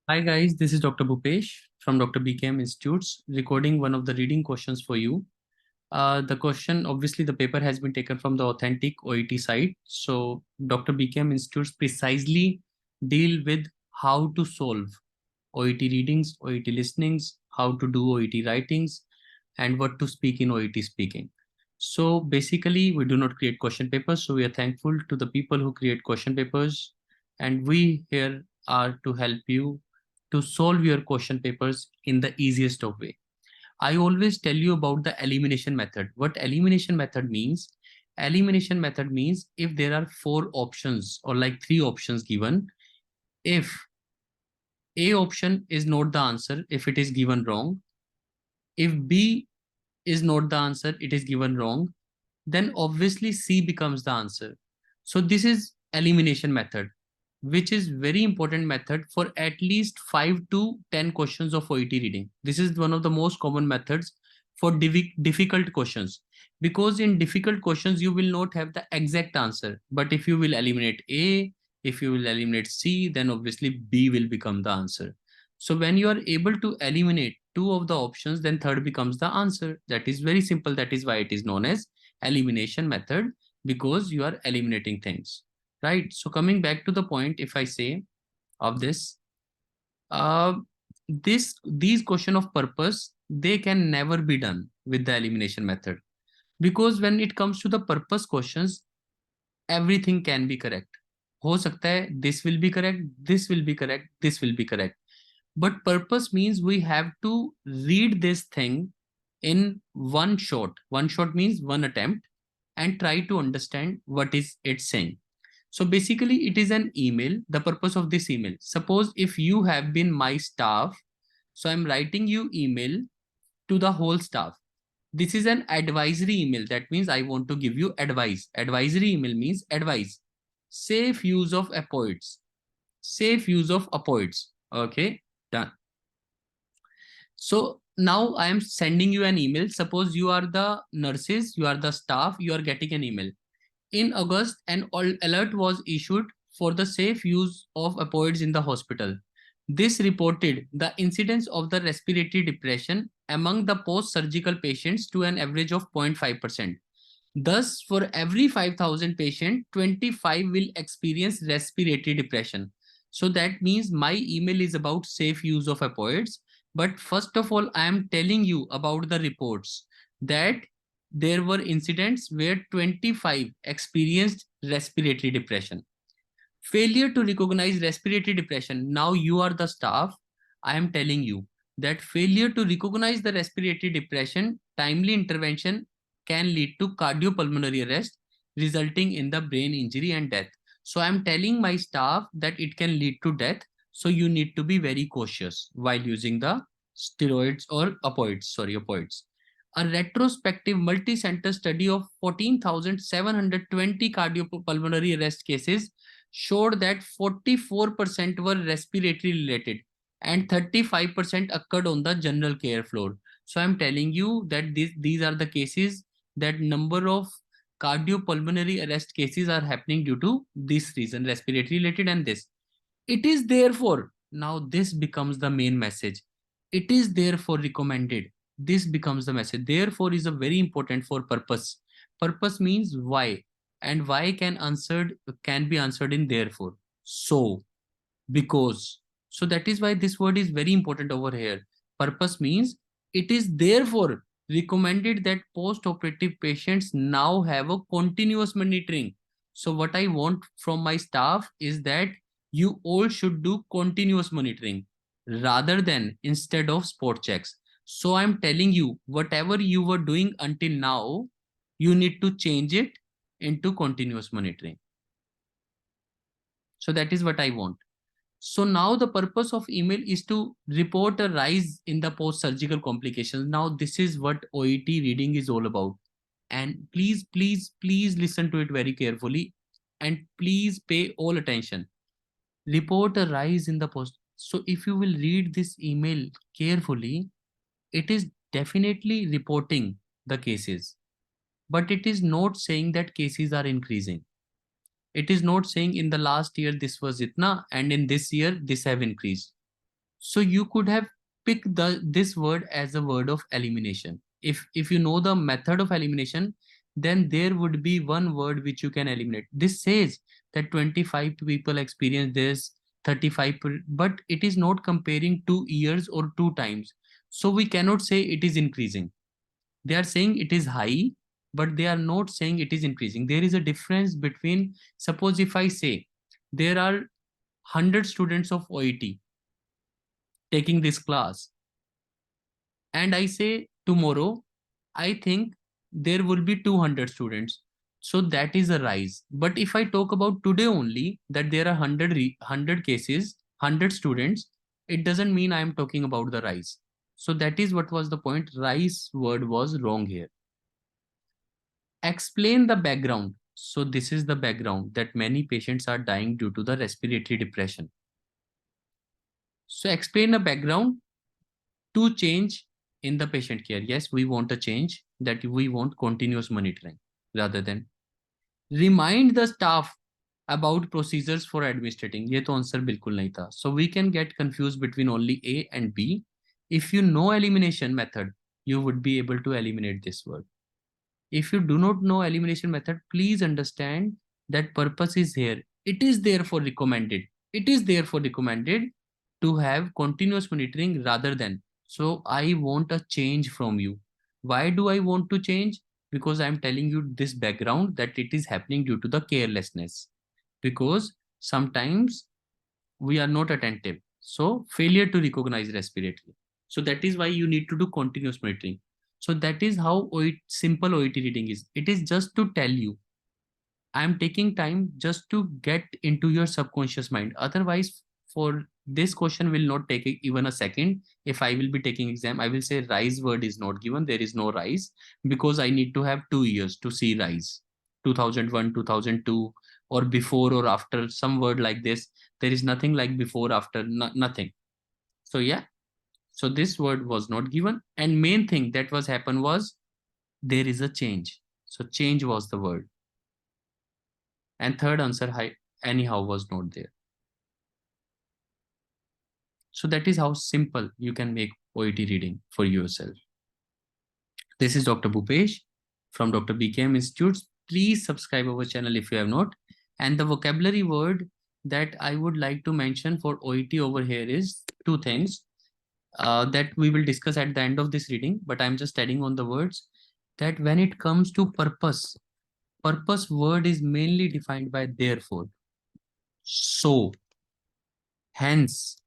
Hi guys, this is Dr. Bhupesh from Dr. BKM Institutes recording one of the reading questions for you. The question, obviously the paper has been taken from the authentic OET site. So Dr. BKM Institutes precisely deal with how to solve OET readings, OET listenings, how to do OET writings, and what to speak in OET speaking. So basically, we do not create question papers. So we are thankful to the people who create question papers, and we here are to help you to solve your question papers in the easiest of way. I always tell you about the elimination method. What elimination method means? Elimination method means if there are four options or like three options given, if A option is not the answer, if it is given wrong, if B is not the answer, it is given wrong, then obviously C becomes the answer. So this is elimination method, which is very important method for at least 5 to 10 questions of OET reading. This is one of the most common methods for difficult questions, because in difficult questions you will not have the exact answer, but if you will eliminate A, if you will eliminate C, then obviously B will become the answer. So when you are able to eliminate two of the options, then third becomes the answer. That is very simple. That is why it is known as elimination method, because you are eliminating things, right? So coming back to the point, if I say of this, uh, these question of purpose, they can never be done with the elimination method, because when it comes to the purpose questions, everything can be correct. हो सकता है this will be correct, this will be correct, this will be correct. But purpose means we have to read this thing in one shot. One shot means one attempt, and try to understand what is it saying. So basically it is an email. The purpose of this email, suppose if you have been my staff, so I'm writing you email to the whole staff. This is an advisory email. That means I want to give you advice. Advisory email means advice. Safe use of opioids. Safe use of opioids. Okay, done. So now I am sending you an email. Suppose you are the nurses, you are the staff, you are getting an email. In August, an alert was issued for the safe use of opioids in the hospital. This reported the incidence of the respiratory depression among the post-surgical patients to an average of 0.5%. Thus, for every 5,000 patients, 25 will experience respiratory depression. So that means my email is about safe use of opioids. But first of all, I am telling you about the reports that there were incidents where 25 experienced respiratory depression. Failure to recognize respiratory depression. Now you are the staff. I am telling you that failure to recognize the respiratory depression, timely intervention can lead to cardiopulmonary arrest, resulting in the brain injury and death. So I am telling my staff that it can lead to death. So you need to be very cautious while using the steroids or opioids, opioids. A retrospective multi-center study of 14,720 cardiopulmonary arrest cases showed that 44% were respiratory related and 35% occurred on the general care floor. So I'm telling you that these are the cases, that number of cardiopulmonary arrest cases are happening due to this reason, respiratory related and this. It is therefore, now this becomes the main message. It is therefore recommended. This becomes the message. Therefore is a very important for purpose. Purpose means why, and why can be answered in therefore. So, because. So that is why this word is very important over here. Purpose means it is therefore recommended that post-operative patients now have a continuous monitoring. So what I want from my staff is that you all should do continuous monitoring rather than instead of spot checks. So I'm telling you, whatever you were doing until now, you need to change it into continuous monitoring. So that is what I want. So now the purpose of email is to report a rise in the post-surgical complications. Now this is what OET reading is all about. And please, please, please listen to it very carefully and please pay all attention. Report a rise in the post. So if you will read this email carefully, it is definitely reporting the cases, but it is not saying that cases are increasing. It is not saying in the last year this was itna and in this year this have increased. So you could have picked this word as a word of elimination. If you know the method of elimination, then there would be one word which you can eliminate. This says that 25 people experience this, 35, but it is not comparing 2 years or 2 times. So we cannot say it is increasing. They are saying it is high, but they are not saying it is increasing. There is a difference between, suppose if I say there are 100 students of OET taking this class, and I say tomorrow, I think there will be 200 students. So that is a rise. But if I talk about today only, that there are 100 cases, 100 students, it doesn't mean I am talking about the rise. So that is what was the point. Rise word was wrong here. Explain the background. So this is the background, that many patients are dying due to the respiratory depression. So explain the background to change in the patient care. Yes, we want a change, that we want continuous monitoring rather than remind the staff about procedures for administrating. ये तो answer बिल्कुल नहीं था. So we can get confused between only A and B. If you know elimination method, you would be able to eliminate this word. If you do not know elimination method, please understand that purpose is here. It is there for recommended. It is there for recommended to have continuous monitoring rather than. So I want a change from you. Why do I want to change? Because I'm telling you this background, that it is happening due to the carelessness. Because sometimes we are not attentive. So failure to recognize respiratory. So that is why you need to do continuous monitoring. So that is how simple OET reading is. It is just to tell you, I am taking time just to get into your subconscious mind. Otherwise, for this question will not take even a second. If I will be taking exam, I will say rise word is not given. There is no rise, because I need to have 2 years to see rise. 2001, 2002, or before or after, some word like this. There is nothing like before, after, nothing. So yeah, so this word was not given. And main thing that was happened was there is a change. So change was the word. And third answer, anyhow, was not there. So that is how simple you can make OET reading for yourself. This is Dr. Bhupesh from Dr. BKM Institutes. Please subscribe our channel if you have not. And the vocabulary word that I would like to mention for OET over here is two things that we will discuss at the end of this reading, but I'm just adding on the words that when it comes to purpose, purpose word is mainly defined by therefore, so, hence,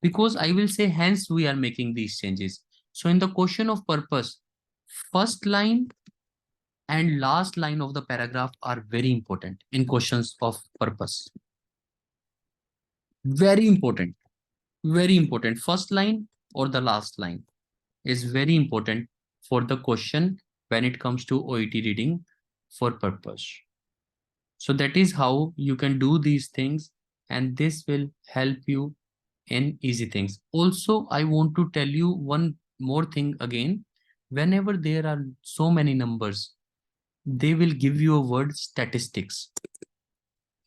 because I will say hence we are making these changes. So in the question of purpose, first line and last line of the paragraph are very important in questions of purpose. Very important. Very important. First line or the last line is very important for the question when it comes to OET reading for purpose. So that is how you can do these things, and this will help you in easy things. Also, I want to tell you one more thing again. Whenever there are so many numbers, they will give you a word statistics.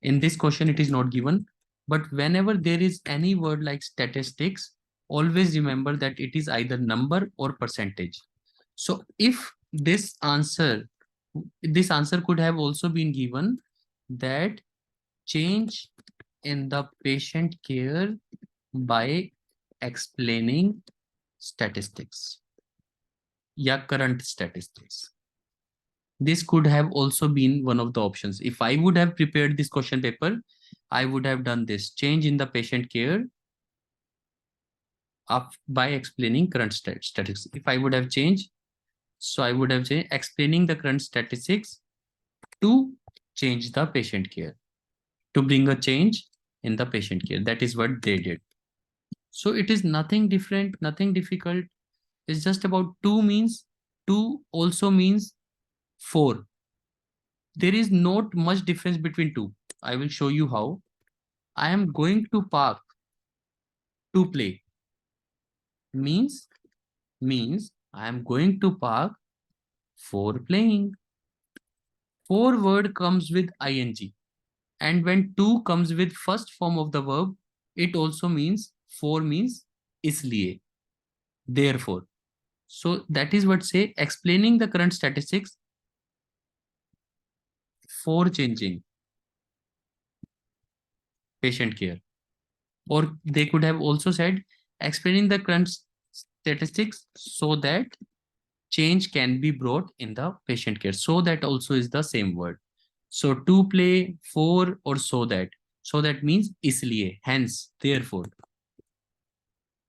In this question, it is not given, but whenever there is any word like statistics, always remember that it is either number or percentage. So if this answer could have also been given that change in the patient care by explaining statistics, yeah, current statistics. This could have also been one of the options. If I would have prepared this question paper, I would have done this change in the patient care by explaining current statistics. If I would have changed, so I would have changed explaining the current statistics to change the patient care, to bring a change in the patient care. That is what they did. So it is nothing different, nothing difficult. It's just about two also means 4. There is not much difference between two. I will show you how. I am going to park to play means I am going to park for playing. 4 word comes with ing, and when 2 comes with first form of the verb, it also means 4 means इसलिए, therefore. So that is what say explaining the current statistics for changing patient care. Or they could have also said explaining the current statistics so that change can be brought in the patient care. So that also is the same word. So to play, for, or so that. So that means isliye, hence, therefore.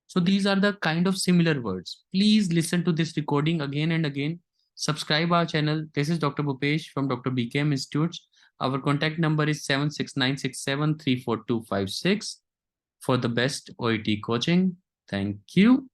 So these are the kind of similar words. Please listen to this recording again and again. Subscribe our channel. This is Dr. Bhupesh from Dr. BKM Institutes. Our contact number is 76967 34256 for the best OET coaching. Thank you.